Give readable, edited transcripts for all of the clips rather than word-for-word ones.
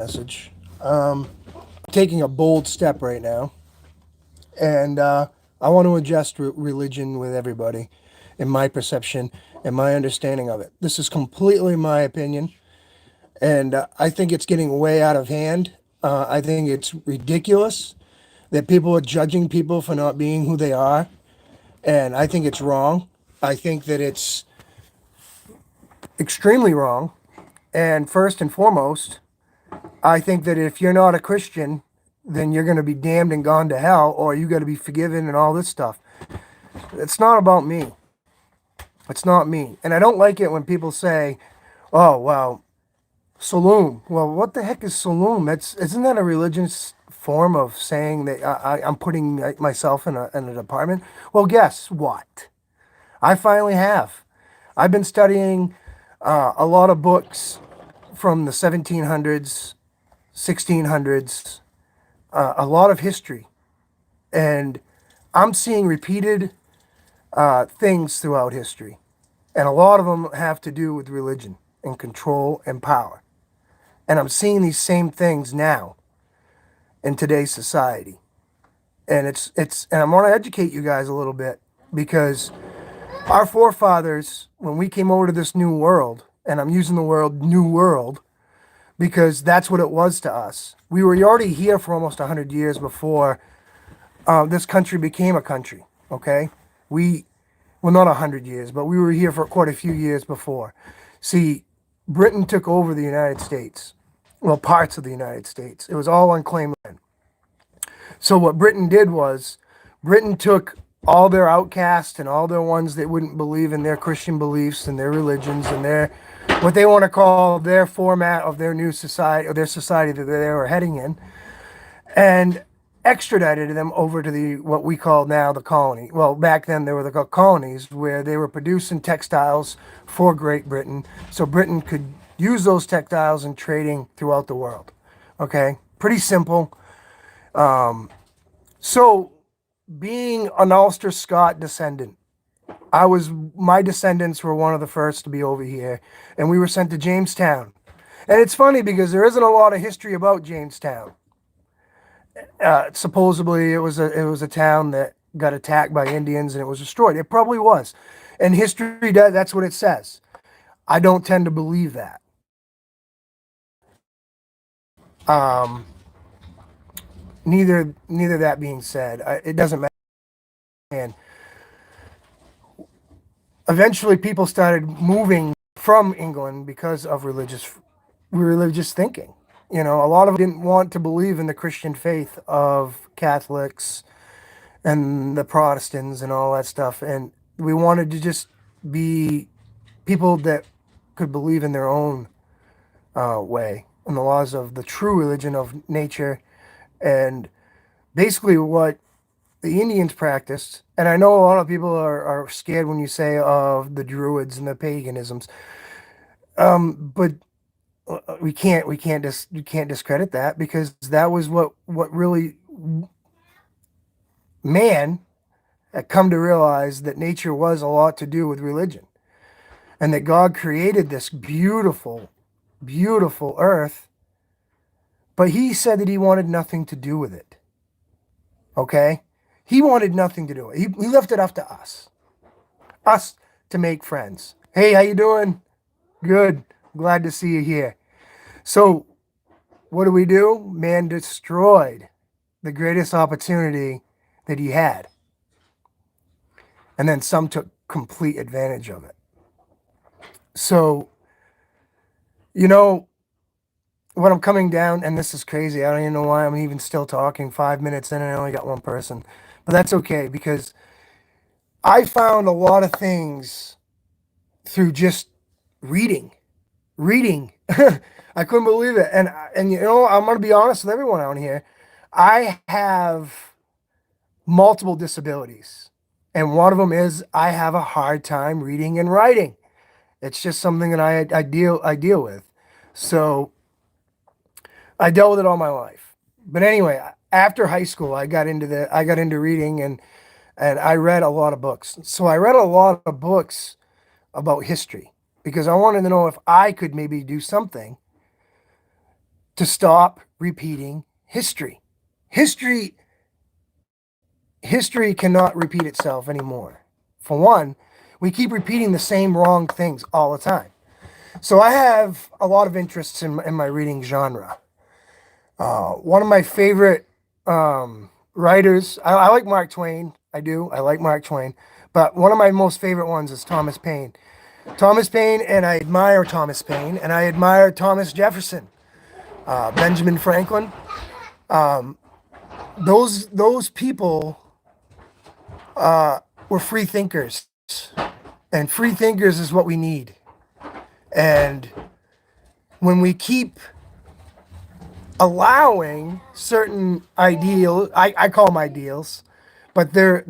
message. Taking a bold step right now, and I want to adjust religion with everybody, in my perception and my understanding of it. This is completely my opinion, and I think it's getting way out of hand. I think it's ridiculous that people are judging people for not being who they are, and I think it's wrong. I think that it's extremely wrong. And first and foremost, I think that if you're not a Christian, then you're going to be damned and gone to hell, or you got to be forgiven and all this stuff. It's not about me. It's not me. And I don't like it when people say, "Oh, well, saloon." Well, what the heck is saloon? That's isn't that a religious form of saying that I'm putting myself in an apartment? Well, guess what? I finally have. I've been studying a lot of books from the 1700s, 1600s, a lot of history, and I'm seeing repeated things throughout history, and a lot of them have to do with religion and control and power. And I'm seeing these same things now in today's society, and and I want to educate you guys a little bit because our forefathers, when we came over to this new world, and I'm using the word new world because that's what it was to us. We were already here for almost 100 years before this country became a country, okay? We, well, not 100 years, but we were here for quite a few years before. See, Britain took over the United States, well, parts of the United States. It was all unclaimed land. So what Britain did was, Britain took all their outcasts and all their ones that wouldn't believe in their Christian beliefs and their religions and their what they want to call their format of their new society or their society that they were heading in, and extradited them over to the what we call now the colony. Well, back then they were the colonies where they were producing textiles for Great Britain, so Britain could use those textiles in trading throughout the world. Okay, pretty simple. So, being an Ulster Scott descendant, my descendants were one of the first to be over here, and we were sent to Jamestown. And it's funny because there isn't a lot of history about Jamestown. Supposedly, it was a town that got attacked by Indians and it was destroyed. It probably was, and history that's what it says. I don't tend to believe that. Um, neither that being said, it doesn't matter. And eventually, people started moving from England because of religious thinking. You know, a lot of them didn't want to believe in the Christian faith of Catholics and the Protestants and all that stuff, and we wanted to just be people that could believe in their own way and the laws of the true religion of nature and basically what the Indians practiced. And I know a lot of people are scared when you say of the Druids and the paganisms, but we can't discredit that because that was what really man had come to realize that nature was a lot to do with religion and that God created this beautiful, beautiful earth, but he said that he wanted nothing to do with it. Okay? He wanted nothing to do with it. He left it up to us to make friends. Hey, how you doing? Good. Glad to see you here. So, what do? Man destroyed the greatest opportunity that he had. And then some took complete advantage of it. So, you know, what I'm coming down, and this is crazy. I don't even know why I'm even still talking 5 minutes in and I only got one person. But that's okay because I found a lot of things through just reading. Reading. I couldn't believe it. And you know, I'm going to be honest with everyone out here. I have multiple disabilities. And one of them is I have a hard time reading and writing. It's just something that I deal with. So I dealt with it all my life. But anyway, after high school, I got into reading and I read a lot of books. So I read a lot of books about history because I wanted to know if I could maybe do something to stop repeating history. History cannot repeat itself anymore. For one, we keep repeating the same wrong things all the time. So I have a lot of interests in my reading genre. One of my favorite writers, I like Mark Twain. I do. I like Mark Twain. But one of my most favorite ones is Thomas Paine. Thomas Paine, and I admire Thomas Paine, and I admire Thomas Jefferson, Benjamin Franklin. Those people were free thinkers, and free thinkers is what we need. And when we keep allowing certain ideals, I call them ideals, but they're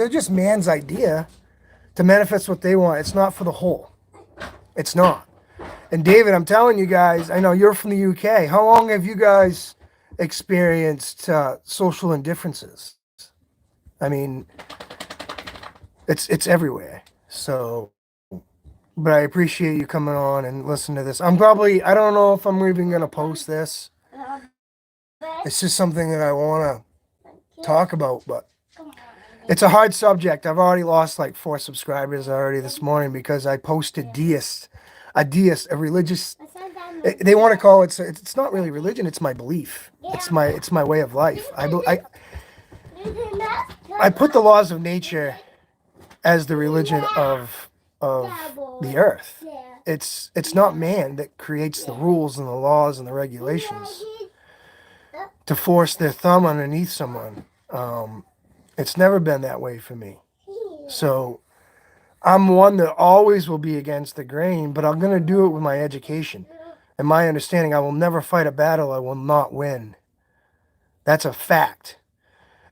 just man's idea to manifest what they want. It's not for the whole. It's not. And David, I'm telling you guys, I know you're from the UK. How long have you guys experienced social indifferences? I mean, it's everywhere. So, but I appreciate you coming on and listening to this. I don't know if I'm even going to post this. It's just something that I want to talk about, but it's a hard subject. I've already lost like 4 subscribers already this morning because I posted a religious. They want to call it. It's not really religion. It's my belief. It's my way of life. I put the laws of nature as the religion of the earth. It's not man that creates the rules and the laws and the regulations to force their thumb underneath someone. It's never been that way for me. So I'm one that always will be against the grain, but I'm going to do it with my education and my understanding. I will never fight a battle I will not win. That's a fact.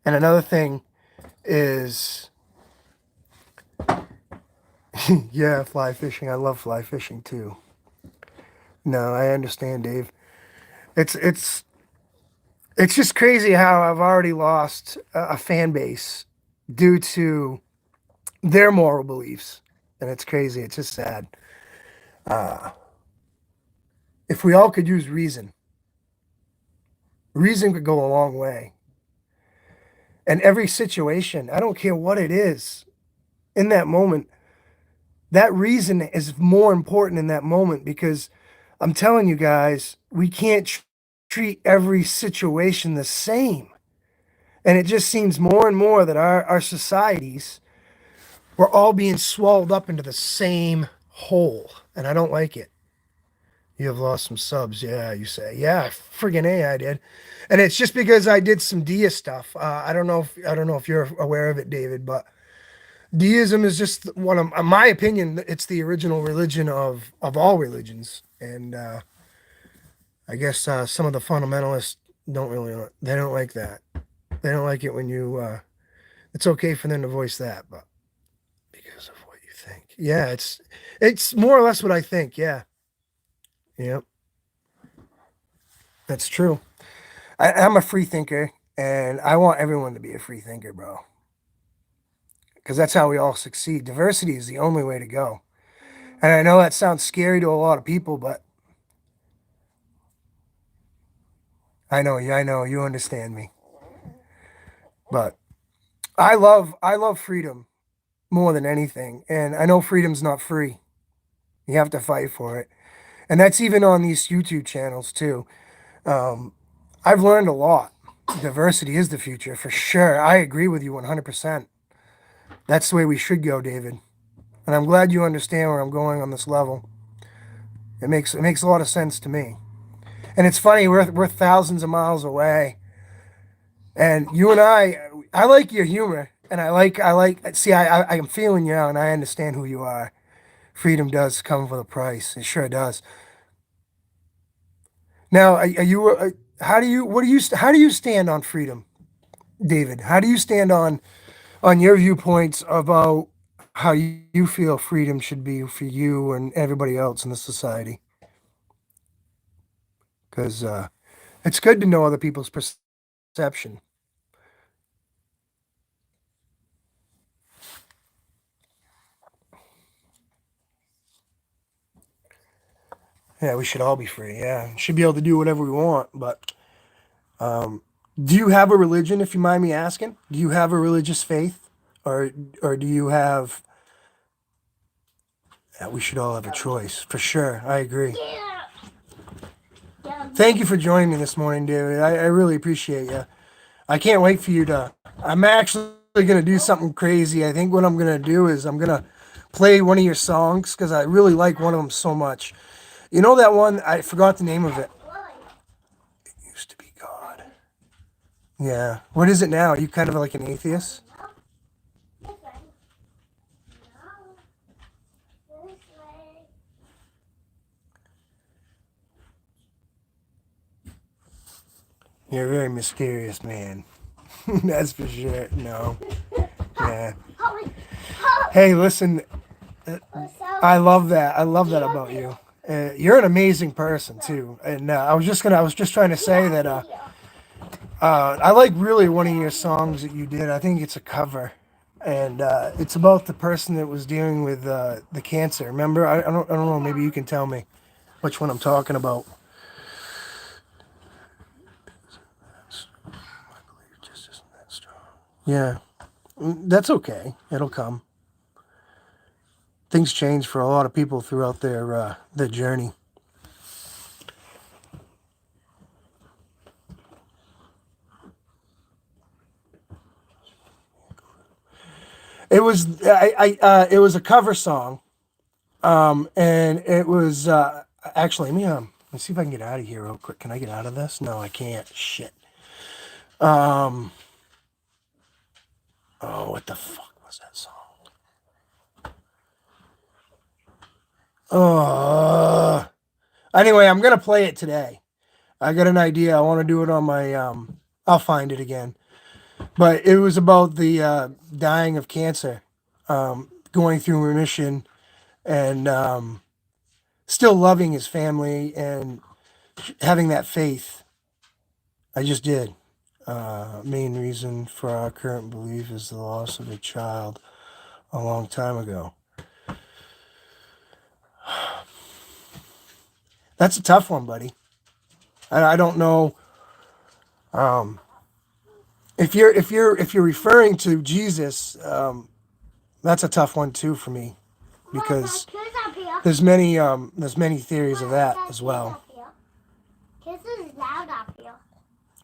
And another thing is, yeah, fly fishing. I love fly fishing too. No, I understand, Dave. It's just crazy how I've already lost a fan base due to their moral beliefs. And it's crazy. It's just sad. If we all could use reason could go a long way. And every situation, I don't care what it is, in that moment, that reason is more important in that moment because I'm telling you guys, we can't treat every situation the same. And it just seems more and more that our societies, we're all being swallowed up into the same hole. And I don't like it. You have lost some subs. Yeah, you say. Yeah, friggin' A, I did. And it's just because I did some Dia stuff. I don't know if you're aware of it, David, but deism is just one of, in my opinion, it's the original religion of all religions. And I guess some of the fundamentalists they don't like that. They don't like it when you, it's okay for them to voice that, but because of what you think. Yeah, it's more or less what I think. Yeah. Yep. That's true. I'm a free thinker, and I want everyone to be a free thinker, bro. Because that's how we all succeed. Diversity is the only way to go. And I know that sounds scary to a lot of people, but I know you understand me. But I love freedom more than anything, and I know freedom's not free. You have to fight for it, and that's even on these YouTube channels too. I've learned a lot. Diversity is the future for sure. I agree with you 100%. That's the way we should go, David. And I'm glad you understand where I'm going on this level. It makes a lot of sense to me. And it's funny, we're thousands of miles away. And you and I like your humor, and I am feeling you out, and I understand who you are. Freedom does come with a price. It sure does. Now, are you? How do you stand on freedom, David? How do you stand on your viewpoints about how you feel freedom should be for you and everybody else in the society? Because it's good to know other people's perception. Yeah, we should all be free. Yeah, should be able to do whatever we want. But do you have a religion, if you mind me asking? Do you have a religious faith, or do you have? Yeah, we should all have a choice for sure. I agree. Thank you for joining me this morning, David. I really appreciate you. I can't wait for you to. I'm actually going to do something crazy. I think what I'm going to do is I'm going to play one of your songs because I really like one of them so much. You know that one? I forgot the name of it. Used to be God. Yeah. What is it now? Are you kind of like an atheist? You're a very mysterious man. That's for sure. No. Yeah. Hey, listen. I love that. I love that about you. You're an amazing person too. And I was just trying to say that I like really one of your songs that you did. I think it's a cover, and it's about the person that was dealing with the cancer. Remember? I don't know. Maybe you can tell me which one I'm talking about. Just isn't that strong. Yeah, that's okay. It'll come. Things change for a lot of people throughout their journey. It was it was a cover song, and it was actually let me see if I can get out of here real quick. Can I get out of this? No, I can't. Shit. Um, oh, what the fuck was that song? Oh, anyway, I'm gonna play it today. I got an idea. I want to do it on my. I'll find it again. But it was about the dying of cancer, going through remission, and still loving his family and having that faith. I just did. Main reason for our current belief is the loss of a child a long time ago. That's a tough one, buddy. I don't know if you're referring to Jesus. That's a tough one too for me because there's many theories of that as well. Kiss is loud up here.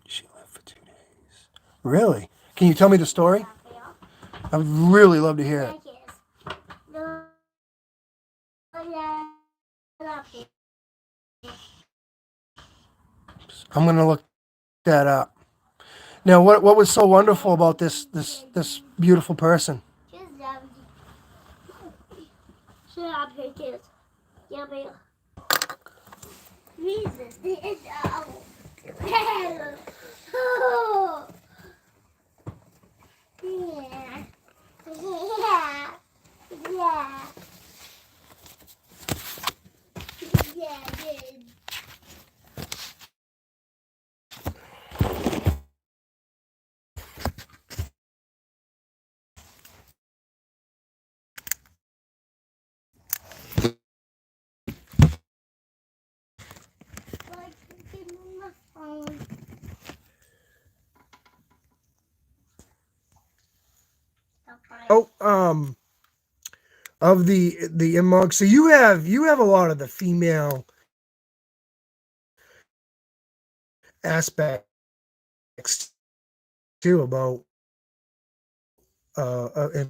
She lived for 2 days. Really? Can you tell me the story? I would really love to hear it. I'm gonna look that up. Now, what was so wonderful about this beautiful person? Oh, of the Imog. So you have a lot of the female aspects too about of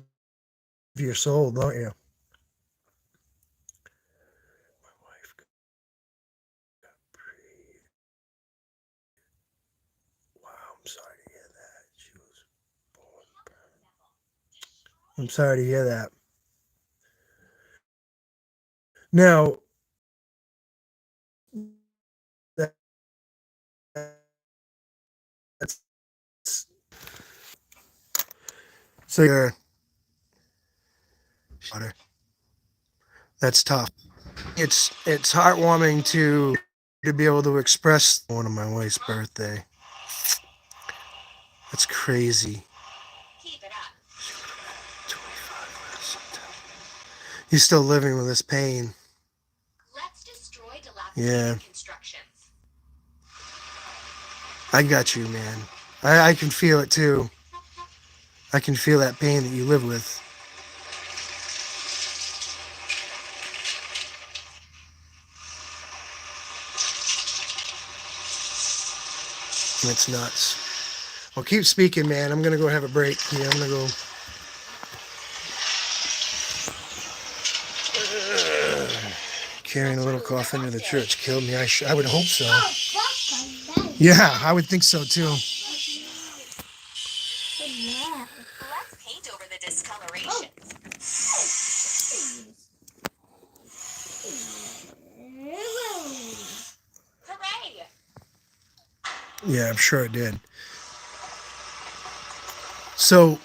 your soul, don't you? My wife got pre. Wow, I'm sorry to hear that. She was born. I'm sorry to hear that. Now, that, that's so that's tough. It's heartwarming to be able to express one of my wife's birthday. That's crazy. 25 last September. He's still living with this pain. Yeah. I got you, man. I can feel it too. I can feel that pain that you live with. It's nuts. Well, keep speaking, man. I'm gonna go have a break here. I'm gonna go. Carrying a little cough into the church killed me. I would hope so. Yeah, I would think so too. Yeah, I'm sure it did. So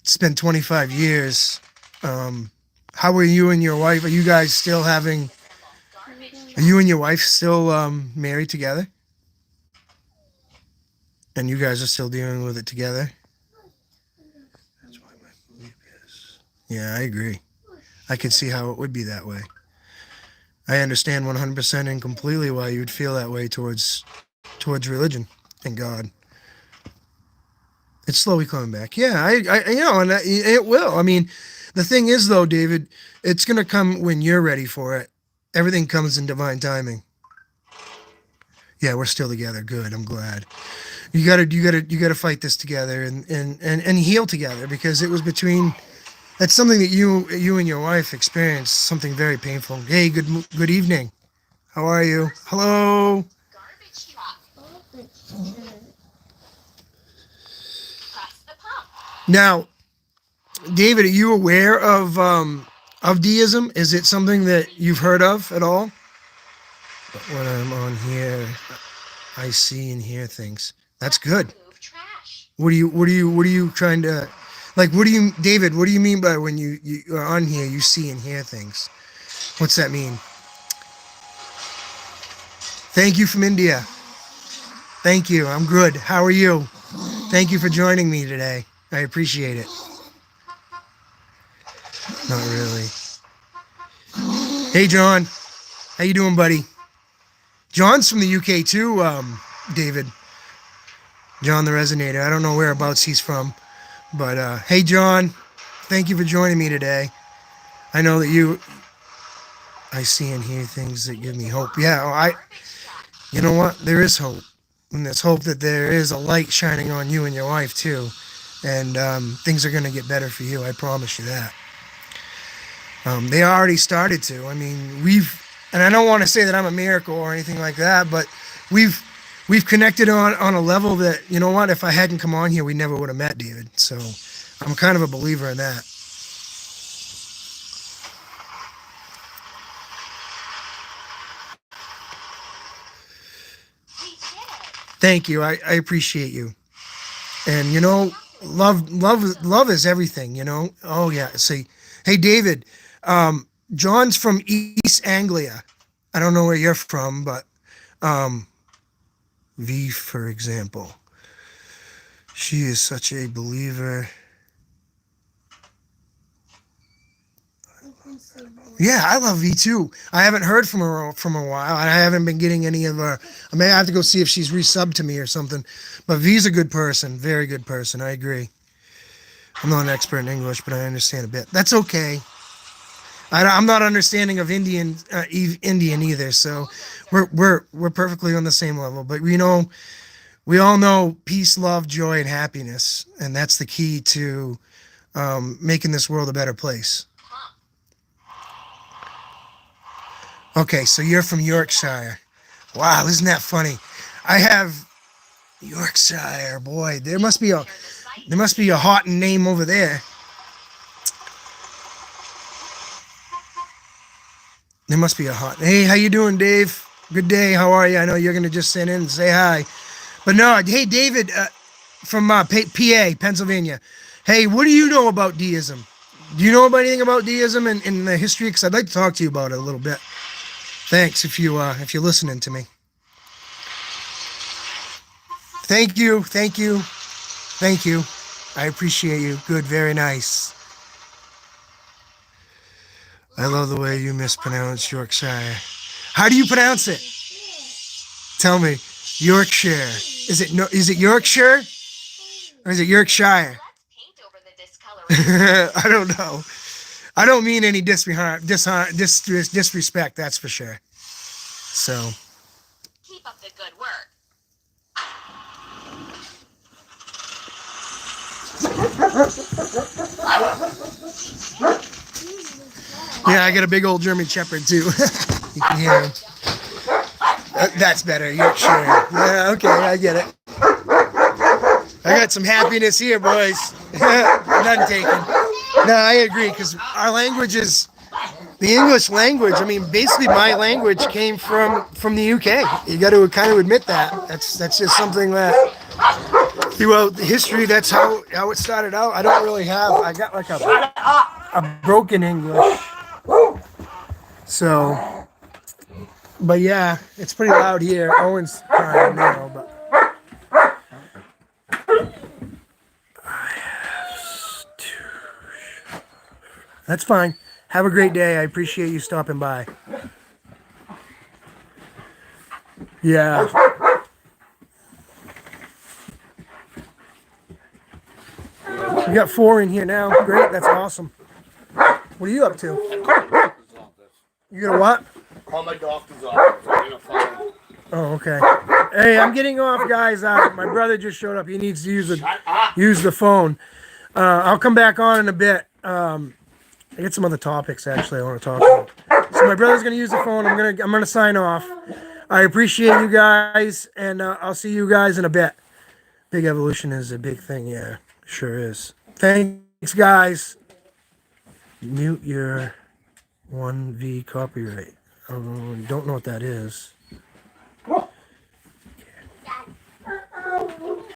it's been 25 years. How are you and your wife? Are you guys still having? Are you and your wife still married together? And you guys are still dealing with it together? Yeah, I agree. I could see how it would be that way. I understand 100% and completely why you would feel that way towards religion and God. It's slowly coming back. Yeah, and it will. I mean, the thing is, though, David, it's gonna come when you're ready for it. Everything comes in divine timing. Yeah, we're still together. Good. I'm glad. You gotta fight this together and heal together because it was between. That's something that you and your wife experienced. Something very painful. Hey, good evening. How are you? Hello. Now, David, are you aware of deism? Is it something that you've heard of at all? But when I'm on here, I see and hear things. That's good. What are you trying to like? What do you, David? What do you mean by when you are on here, you see and hear things? What's that mean? Thank you from India. Thank you. I'm good. How are you? Thank you for joining me today. I appreciate it. Not really. Hey, John. How you doing, buddy? John's from the UK too, David. John the Resonator. I don't know whereabouts he's from, but hey, John. Thank you for joining me today. I know that I see and hear things that give me hope. Yeah, you know what? There is hope. And there's hope that there is a light shining on you and your wife too. And things are going to get better for you. I promise you that. They already started to. I mean, and I don't want to say that I'm a miracle or anything like that, but we've we've connected on a level that, you know what, if I hadn't come on here, we never would have met, David. So I'm kind of a believer in that. Thank you. I appreciate you. And love is everything, you know. Oh yeah. See, hey David, John's from East Anglia. I don't know where you're from, but um, V, for example, she is such a believer. Yeah, I love V too. I haven't heard from her from a while. I haven't been getting any of her. I may have to go see if she's resubbed to me or something. But V's a good person, very good person. I agree. I'm not an expert in English, but I understand a bit. That's okay. I'm not understanding of Indian either, so we're perfectly on the same level. But we all know peace, love, joy, and happiness, and that's the key to making this world a better place. Okay, so you're from Yorkshire. Wow, isn't that funny? I have Yorkshire, boy. There must be a hot name over there. There must be a hot. Hey, how you doing, Dave? Good day. How are you? I know you're gonna just send in and say hi, but no. Hey, David, from PA, Pennsylvania. Hey, what do you know about deism? Do you know about anything about deism and the history? Because I'd like to talk to you about it a little bit. Thanks if you're listening to me. Thank you, thank you, thank you. I appreciate you. Good, very nice. I love the way you mispronounce Yorkshire. How do you pronounce it? Tell me. Yorkshire. Is it no? Is it Yorkshire or is it Yorkshire? I don't know. I don't mean any disrespect. That's for sure. So. Keep up the good work. Yeah, I got a big old German Shepherd too. You can hear him. That's better. Yorkshire. Yeah, okay, I get it. I got some happiness here, boys. None taken. No, I agree, because our language is the English language. I mean, basically, my language came from the UK. You got to kind of admit that. That's just something that throughout the history, that's how it started out. I don't really have. I got like a broken English. So, but yeah, it's pretty loud here. Owen's crying now, but. That's fine. Have a great day. I appreciate you stopping by. Yeah. We got 4 in here now. Great. That's awesome. What are you up to? You gonna what? Call my doctor's office. I'm gonna phone. Oh, okay. Hey, I'm getting off, guys. My brother just showed up. He needs to use the phone. I'll come back on in a bit. I got some other topics actually I want to talk about. So my brother's gonna use the phone. I'm gonna sign off. I appreciate you guys, and I'll see you guys in a bit. Big evolution is a big thing, yeah, sure is. Thanks, guys. Mute your 1V copyright. Don't know what that is.